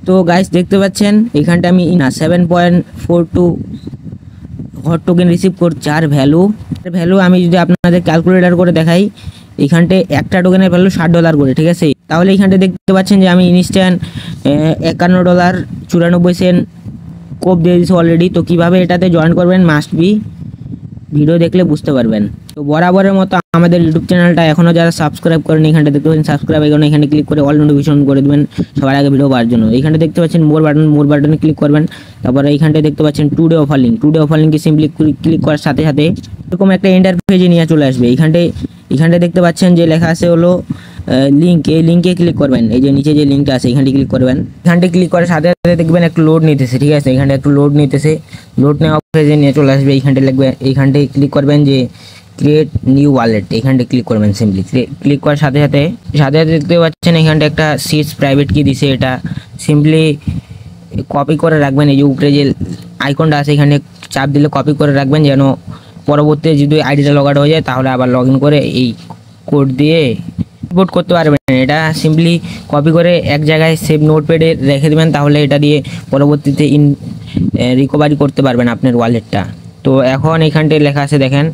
তো গাইস দেখতে পাচ্ছেন এখানটা আমি 7.42 হট টোকেন রিসিভ করছি। আর ভ্যালু আমি যদি আপনাদের ক্যালকুলেটর করে দেখাই, এখানটে একটা টোকেনের ভ্যালু $60 করে, ঠিক আছে। তাহলে এখানটা দেখতে পাচ্ছেন যে আমি ইনস্ট্যান্ট $51.94 কোপ দিয়ে দিয়েছি অলরেডি। তো কীভাবে এটাতে জয়েন করবেন মাস্ট বি ভিডিও দেখলে বুঝতে পারবেন। তো বরাবরের মতো আমাদের ইউটিউব চ্যানেলটা এখনও যারা সাবস্ক্রাইব করেন, এখানটা দেখতে পাচ্ছেন সাবস্ক্রাইব আইকন, এখানে ক্লিক করে অল নোটিফিকেশন করে দেবেন সবার আগে ভিডিও পাওয়ার জন্য। এখানে দেখতে পাচ্ছেন মোর বাটনে ক্লিক করবেন। তারপরে এইখানটা দেখতে পাচ্ছেন টুডে অফার লিঙ্কে সিম্পলি ক্লিক করার সাথে সাথে এরকম একটা ইন্টারফেসে নিয়ে চলে আসবে। এখানটা দেখতে পাচ্ছেন যে লেখা আছে হলো লিঙ্ক, এই লিঙ্কে ক্লিক করবেন। এই যে নিচে যে লিঙ্কটা আছে এখানটি ক্লিক করবেন। এখানটি ক্লিক করার সাথে সাথে দেখবেন একটু লোড নিতেছে, ঠিক আছে। এখানটা একটু লোড নিতেছে, লোড নেওয়া পেজে নিয়ে চলে আসবে। এইখানটা লিখবে, এইখানটায় ক্লিক করবেন যে ক্রিয়েট নিউ ওয়ালেট, এখানটা ক্লিক করবেন। সিম্পলি ক্লিক করার সাথে সাথে দেখতে পাচ্ছেন এখানটা একটা সিটস প্রাইভেট কি দিছে, এটা সিম্পলি কপি করে রাখবেন। এই যে উপরে যে আইকনটা আছে এখানে চাপ দিলে কপি করে রাখবেন, যেন পরবর্তীতে যদি আইডিটা লগ আউট হয়ে যায় তাহলে আবার লগ ইন করে এই কোড দিয়ে রিপোর্ট করতে পারবেন। এটা সিম্পলি কপি করে এক জায়গায় সেভ নোটপ্যাডে রেখে দেবেন, তাহলে এটা দিয়ে পরবর্তীতে রিকভারি করতে পারবেন আপনার ওয়ালেটটা। তো এখন এখানটায় লেখা আছে দেখেন,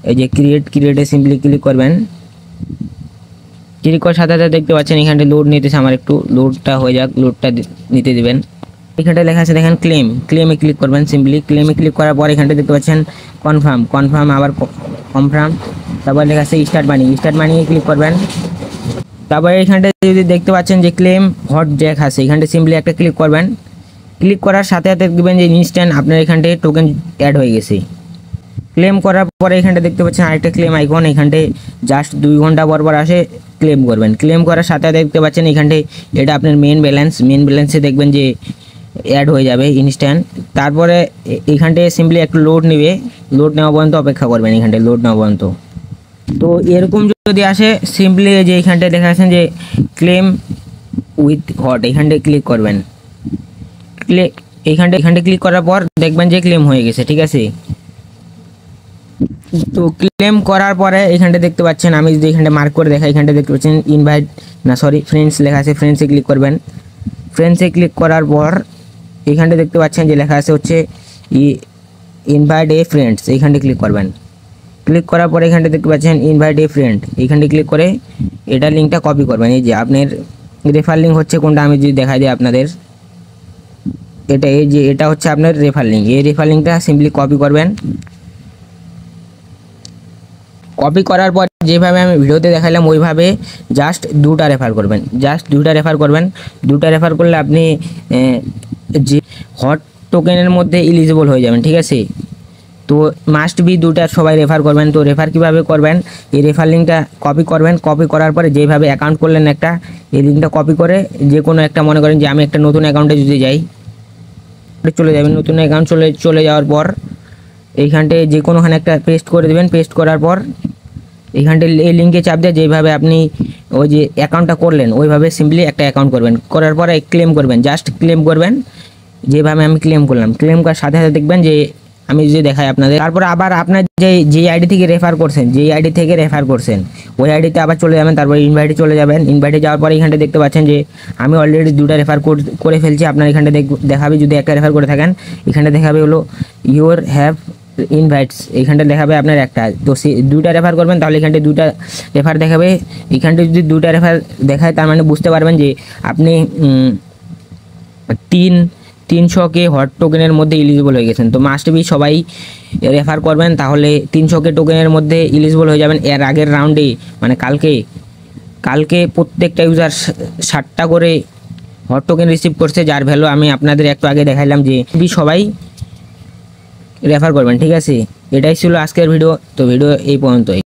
এই যে ক্রিয়েটে সিম্পলি ক্লিক করবেন। ক্লিক করার সাথে সাথে দেখতে পাচ্ছেন এখানটায় লোড নিতেছে, আমার একটু লোডটা হয়ে যাক, লোডটা নিতে দেবেন। এখানটায় লেখা আছে দেখেন ক্লেমে ক্লিক করবেন। সিম্পলি ক্লেমে ক্লিক করার পর এখানটা দেখতে পাচ্ছেন কনফার্ম আবার কনফার্ম। তারপর লেখা আছে স্টার্ট মানিয়ে ক্লিক করবেন। তারপরে এখানটায় যদি দেখতে পাচ্ছেন যে ক্লেম হট জ্যাক আছে, এখানটায় সিম্পলি একটা ক্লিক করবেন। ক্লিক করার সাথে সাথে দেখবেন যে ইনস্ট্যান্ট আপনার এখানটায় টোকেন অ্যাড হয়ে গেছে। ক্লেম করার পরে এখানটা দেখতে পাচ্ছেন আরেকটা ক্লেম আইকন, এখানটায় জাস্ট 2 ঘন্টা পর আসে ক্লেম করবেন। ক্লেম করার সাথে দেখতে পাচ্ছেন এখানটায় এটা আপনার মেন ব্যালেন্সে দেখবেন যে অ্যাড হয়ে যাবে ইনস্ট্যান্ট। তারপরে এখানটায় সিম্পলি একটু লোড নেবে, লোড নেওয়া পর্যন্ত অপেক্ষা করবেন, এখানটায় লোড নেওয়া পর্যন্ত। তো এরকম যদি আসে সিম্পলি যে এখানটায় দেখা যাচ্ছেন যে ক্লেম উইথ হট, এখানটায় ক্লিক করবেন। এখানটায় ক্লিক করার পর দেখবেন যে ক্লেম হয়ে গেছে, ঠিক আছে। তো ক্লেম করার পরে এখানটা দেখতে পাচ্ছেন, আমি যদি এখানটা মার্ক করে দেখাই, এখানটা দেখতে পাচ্ছেন ফ্রেন্ডস লেখা আছে, ফ্রেন্ডসে ক্লিক করবেন। ফ্রেন্ডসে ক্লিক করার পর এখানটা দেখতে পাচ্ছেন যে লেখা আছে হচ্ছে ইনভাইট এ ফ্রেন্ডস, এইখানটা ক্লিক করবেন। ক্লিক করার পরে এখানটা দেখতে পাচ্ছেন ইনভাইট এ ফ্রেন্ড, এইখানটা ক্লিক করে এটা লিঙ্কটা কপি করবেন। এই যে আপনার রেফার লিঙ্ক হচ্ছে কোনটা আমি যদি দেখাই দিই আপনাদের, এটা হচ্ছে আপনার রেফার লিঙ্ক। এই রেফার লিঙ্কটা সিম্পলি কপি করবেন। কপি করার পর যেভাবে আমি ভিডিওতে দেখালাম ওইভাবে জাস্ট 2টা রেফার করবেন। দুটা রেফার করলে আপনি যে হট টোকেনের মধ্যে এলিজিবল হয়ে যাবেন, ঠিক আছে। তো মাস্ট বি 2টা সবাই রেফার করবেন। তো রেফার কীভাবে করবেন, এই রেফার লিঙ্কটা কপি করবেন। কপি করার পরে যেভাবে অ্যাকাউন্ট করলেন একটা, এই লিঙ্কটা কপি করে যে কোনো একটা, মনে করেন যে আমি একটা নতুন অ্যাকাউন্টে যদি যাই, চলে যাবেন। নতুন অ্যাকাউন্ট চলে যাওয়ার পর এইখানটায় যে কোনোখানে একটা পেস্ট করে দেবেন। পেস্ট করার পর এইখানটায় এই লিঙ্কে চাপ দিয়ে যেভাবে আপনি ওই যে অ্যাকাউন্টটা করলেন ওইভাবে সিম্পলি একটা অ্যাকাউন্ট করবেন। করার পরে ক্লেম করবেন, জাস্ট ক্লেম করবেন যেভাবে আমি ক্লেম করলাম। ক্লেম করার সাথে সাথে দেখবেন যে আমি যদি দেখাই আপনাদের, তারপরে আবার আপনার যে আইডি থেকে রেফার করছেন ওই আইডিতে আবার চলে যাবেন। তারপর ইনভাইটে চলে যাবেন। ইনভাইটে যাওয়ার পরে এখানটা দেখতে পাচ্ছেন যে আমি অলরেডি 2টা রেফার করে ফেলছি। আপনার এখানটা দেখাবে যদি একটা রেফার করে থাকেন, এখানটা দেখাবে হলো ইউর হ্যাভ ইনভাইটস, এইখানটা দেখাবে আপনার একটা। তো 2টা রেফার করবেন, তাহলে এখানটায় 2টা রেফার দেখাবে। এখানটায় যদি 2টা রেফার দেখায় তার মানে বুঝতে পারবেন যে আপনি 300K হট টোকেনের মধ্যে এলিজিবল হয়ে গেছেন। তো মাস্ট বি সবাই রেফার করবেন, তাহলে 300K টোকেনের মধ্যে এলিজিবল হয়ে যাবেন। এর আগের রাউন্ডে মানে কালকে প্রত্যেকটা ইউজার 60টা করে হট টোকেন রিসিভ করছে, যার ভ্যালু আমি আপনাদের একটু আগে দেখাইলাম। যে সবাই রেফার করবেন, ঠিক আছে। এটাই ছিল আজকের ভিডিও। তো ভিডিও এই পর্যন্তই।